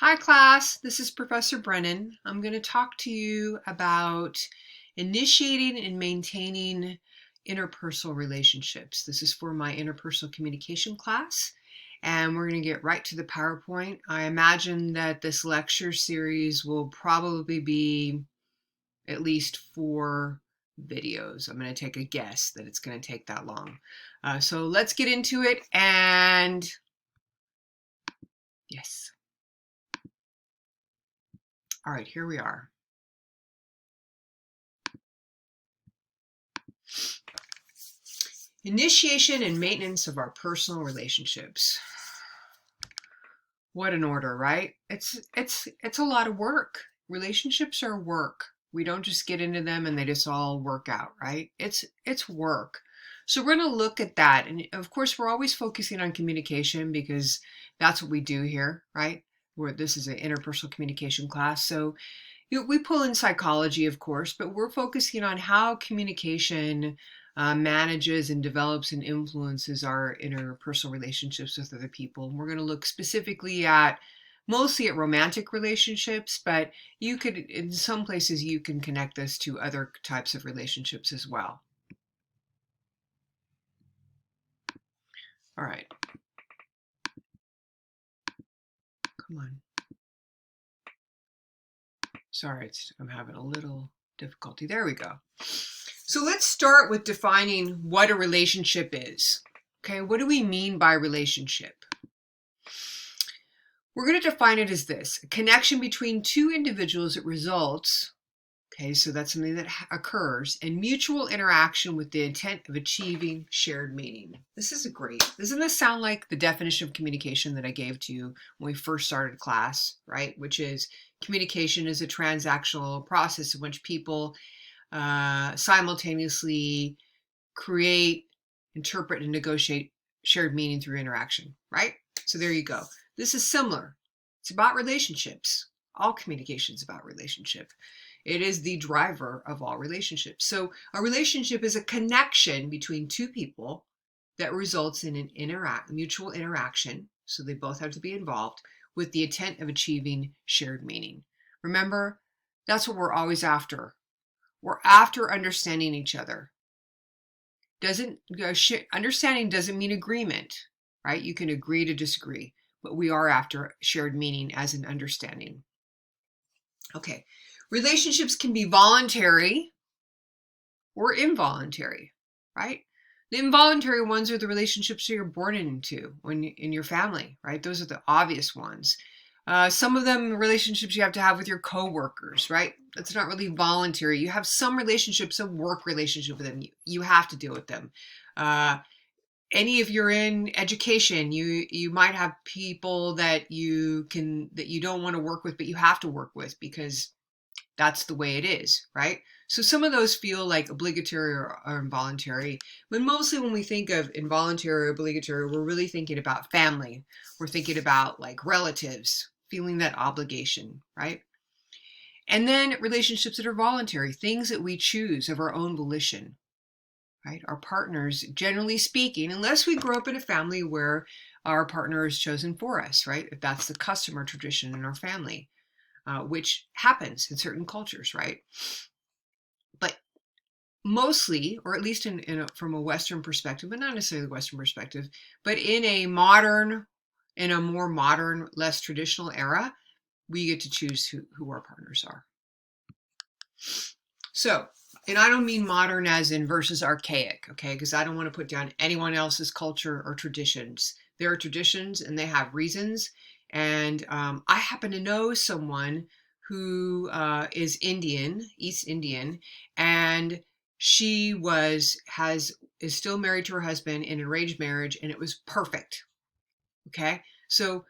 Hi class, this is Professor Brennan. I'm going to talk to you about initiating and maintaining interpersonal relationships. This is for my interpersonal communication class, and we're going to get right to the PowerPoint. I imagine that this lecture series will probably be at least 4 videos. I'm going to take a guess that it's going to take that long. So let's get into it, and yes. All right, here we are. Initiation and maintenance of our personal relationships. What an order, right? It's a lot of work. Relationships are work. We don't just get into them and they just all work out, right? It's work. So we're going to look at that, and of course we're always focusing on communication because that's what we do here, right? This is an interpersonal communication class. So we pull in psychology, of course, but we're focusing on how communication manages and develops and influences our interpersonal relationships with other people. And we're going to look specifically at mostly at romantic relationships, but you could, in some places, you can connect this to other types of relationships as well. All right. Come on. Sorry, I'm having a little difficulty. There we go. So let's start with defining what a relationship is. Okay, what do we mean by relationship? We're going to define it as this: a connection between two individuals that results, okay, so that's something that occurs, in mutual interaction with the intent of achieving shared meaning. This is doesn't this sound like the definition of communication that I gave to you when we first started class, right? Which is communication is a transactional process in which people simultaneously create, interpret, and negotiate shared meaning through interaction, right? So there you go. This is similar. It's about relationships. All communication is about relationship. It is the driver of all relationships. So a relationship is a connection between two people that results in an mutual interaction. So they both have to be involved with the intent of achieving shared meaning. Remember, that's what we're always after. We're after understanding each other. Understanding doesn't mean agreement, right? You can agree to disagree, but we are after shared meaning as an understanding. Okay, relationships can be voluntary or involuntary, right? The involuntary ones are the relationships that you're born into in your family, right? Those are the obvious ones. Some of them relationships you have to have with your coworkers, right? That's not really voluntary. You have some relationships, some work relationship with them. You have to deal with them. If you're in education, you might have people that you don't want to work with, but you have to work with because that's the way it is, right? So some of those feel like obligatory or involuntary, but mostly when we think of involuntary or obligatory, we're really thinking about family. We're thinking about like relatives, feeling that obligation, right? And then relationships that are voluntary, things that we choose of our own volition, right? Our partners, generally speaking, unless we grow up in a family where our partner is chosen for us, right? If that's the custom or tradition in our family. Which happens in certain cultures, right? But mostly, or at least from a Western perspective, but not necessarily the Western perspective, but in a more modern, less traditional era, we get to choose who our partners are. So, and I don't mean modern as in versus archaic, okay? Because I don't want to put down anyone else's culture or traditions. There are traditions and they have reasons. And I happen to know someone who is Indian, East Indian, and she is still married to her husband in an arranged marriage, and it was perfect. Okay, so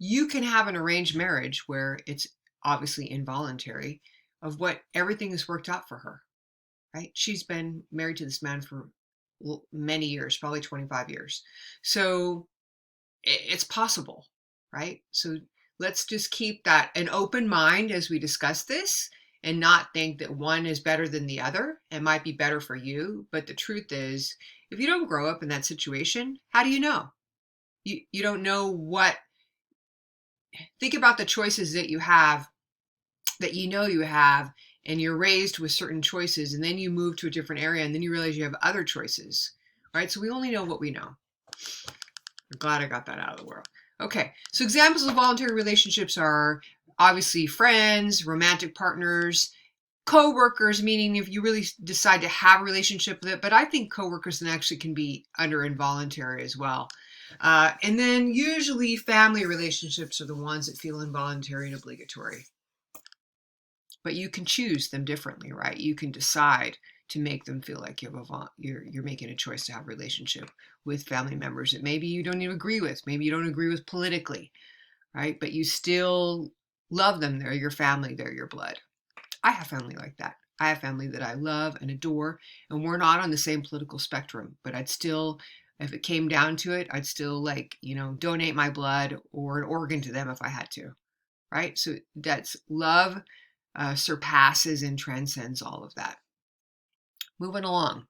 you can have an arranged marriage where it's obviously involuntary, of what everything has worked out for her. Right? She's been married to this man for many years, probably 25 years. So it's possible, right? So let's just keep that an open mind as we discuss this and not think that one is better than the other. It might be better for you, but the truth is, if you don't grow up in that situation, how do you know? You don't know what think about the choices that you have, that you know you have, and you're raised with certain choices, and then you move to a different area, and then you realize you have other choices, right? So we only know what we know. I'm glad I got that out of the world. Okay, so examples of voluntary relationships are obviously friends, romantic partners, co-workers, meaning if you really decide to have a relationship with it, but I think co-workers actually can be under involuntary as well. And then usually family relationships are the ones that feel involuntary and obligatory. But you can choose them differently, right? You can decide to make them feel like you're making a choice to have a relationship with family members that maybe you don't even agree with, maybe you don't agree with politically, right? But you still love them. They're your family, they're your blood. I have family like that. I have family that I love and adore, and we're not on the same political spectrum, but I'd still, if it came down to it, I'd still donate my blood or an organ to them if I had to, right? So that's love surpasses and transcends all of that. Moving along.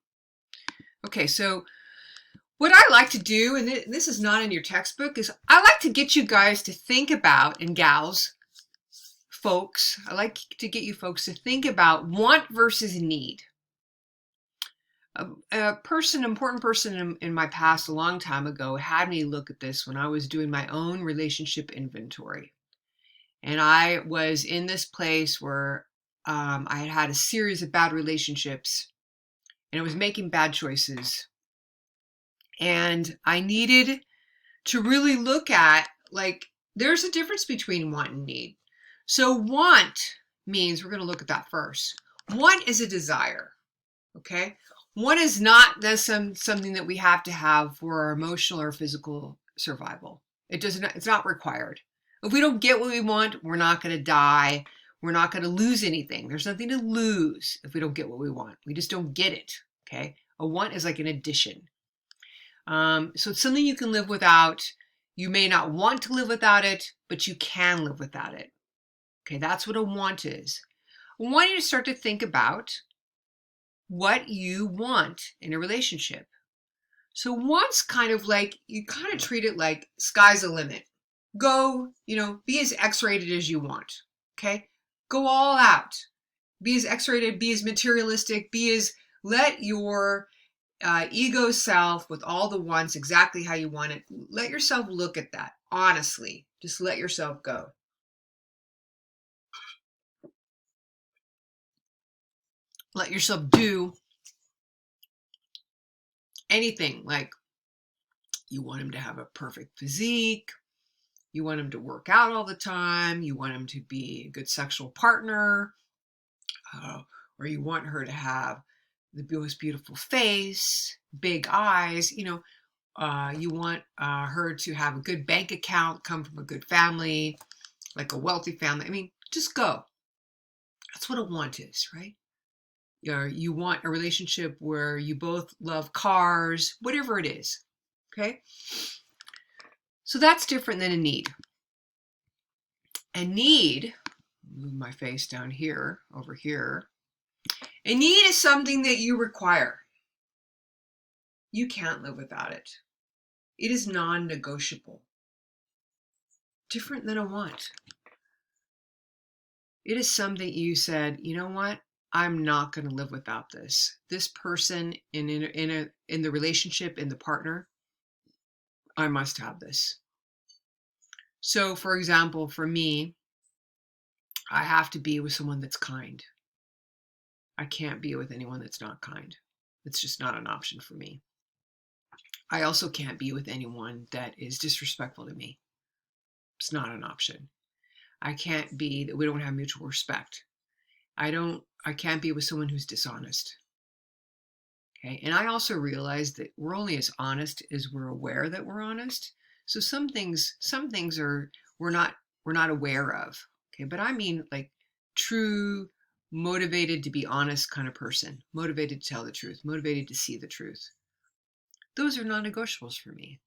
Okay, so what I like to do, and this is not in your textbook, is I like to get you guys to think about, and gals, folks, I like to get you folks to think about want versus need. Important person in my past a long time ago had me look at this when I was doing my own relationship inventory. And I was in this place where I had had a series of bad relationships, and I was making bad choices. And I needed to really look at, there's a difference between want and need. So want means, we're going to look at that first. Want is a desire, okay? Want is not something that we have to have for our emotional or physical survival. It's not required. If we don't get what we want, we're not going to die. We're not going to lose anything. There's nothing to lose if we don't get what we want. We just don't get it, okay? A want is like an addition. So it's something you can live without. You may not want to live without it, but you can live without it. Okay, that's what a want is. I want you to start to think about what you want in a relationship. So want's kind of like, you kind of treat it like sky's the limit. Go, be as X-rated as you want. Okay, go all out. Be as X-rated, be as materialistic, let your ego self with all the wants exactly how you want it. Let yourself look at that honestly. Just let yourself go. Let yourself do anything. Like, you want him to have a perfect physique, you want him to work out all the time, you want him to be a good sexual partner, or you want her to have the most beautiful face, big eyes, you want her to have a good bank account, come from a good family, like a wealthy family. I mean, just go. That's what a want is, right? You want a relationship where you both love cars, whatever it is. Okay? So that's different than a need. A need, move my face down here, over here. A need is something that you require. You can't live without it. It is non-negotiable. Different than a want. It is something you said, you know what? I'm not going to live without this. This person in the relationship, in the partner, I must have this. So, for example, for me, I have to be with someone that's kind. I can't be with anyone that's not kind. It's just not an option for me. I also can't be with anyone that is disrespectful to me. It's not an option. I can't be that we don't have mutual respect. I can't be with someone who's dishonest. Okay. And I also realize that we're only as honest as we're aware that we're honest. So some things we're not aware of. Okay. But I mean, like, true, motivated to be honest kind of person, motivated to tell the truth, motivated to see the truth. Those are non-negotiables for me.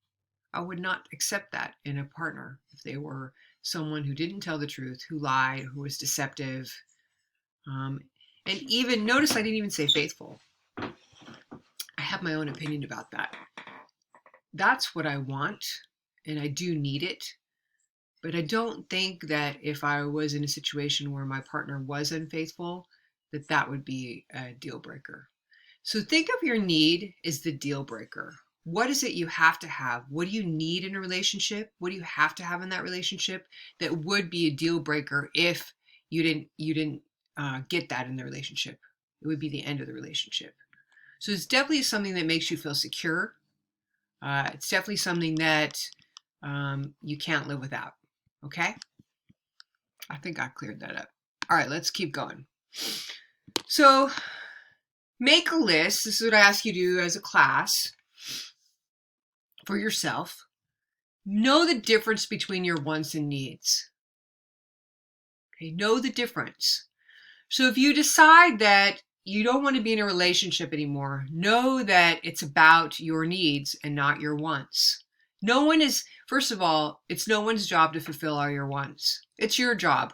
I would not accept that in a partner if they were someone who didn't tell the truth, who lied, who was deceptive. And even notice I didn't even say faithful. I have my own opinion about that. That's what I want, and I do need it, But I don't think that if I was in a situation where my partner was unfaithful, that that would be a deal breaker. So think of your need as the deal breaker. What is it you have to have? What do you need in a relationship? What do you have to have in that relationship that would be a deal breaker if you didn't get that in the relationship? It would be the end of the relationship. So it's definitely something that makes you feel secure. It's definitely something that you can't live without. Okay? I think I cleared that up. All right, let's keep going. So make a list. This is what I ask you to do as a class for yourself. Know the difference between your wants and needs. Okay, know the difference. So if you decide that you don't want to be in a relationship anymore, know that it's about your needs and not your wants. No one is, first of all, it's no one's job to fulfill all your wants. It's your job.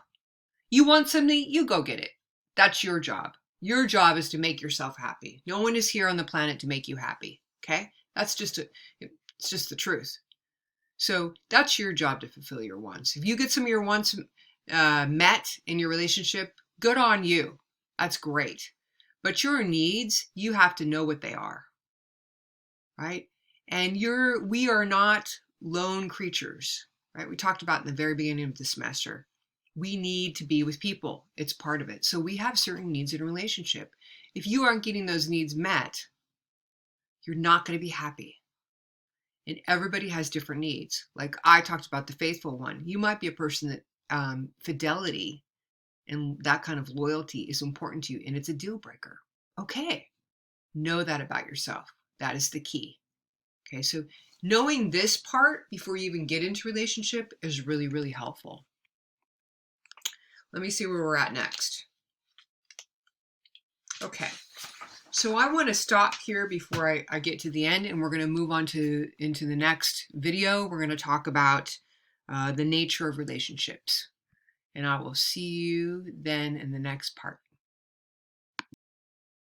You want something, you go get it. That's your job. Your job is to make yourself happy. No one is here on the planet to make you happy. Okay? It's just the truth. So that's your job to fulfill your wants. If you get some of your wants met in your relationship, good on you. That's great. But your needs, you have to know what they are. Right? And we are not lone creatures. Right? We talked about in the very beginning of the semester. We need to be with people. It's part of it. So we have certain needs in a relationship. If you aren't getting those needs met, you're not going to be happy. And everybody has different needs. Like I talked about the faithful one. You might be a person that fidelity and that kind of loyalty is important to you, and it's a deal breaker. Okay. Know that about yourself. That is the key. Okay. So knowing this part before you even get into a relationship is really, really helpful. Let me see where we're at next. Okay, so I want to stop here before I get to the end, and we're going to move on into the next video. We're going to talk about the nature of relationships, and I will see you then in the next part.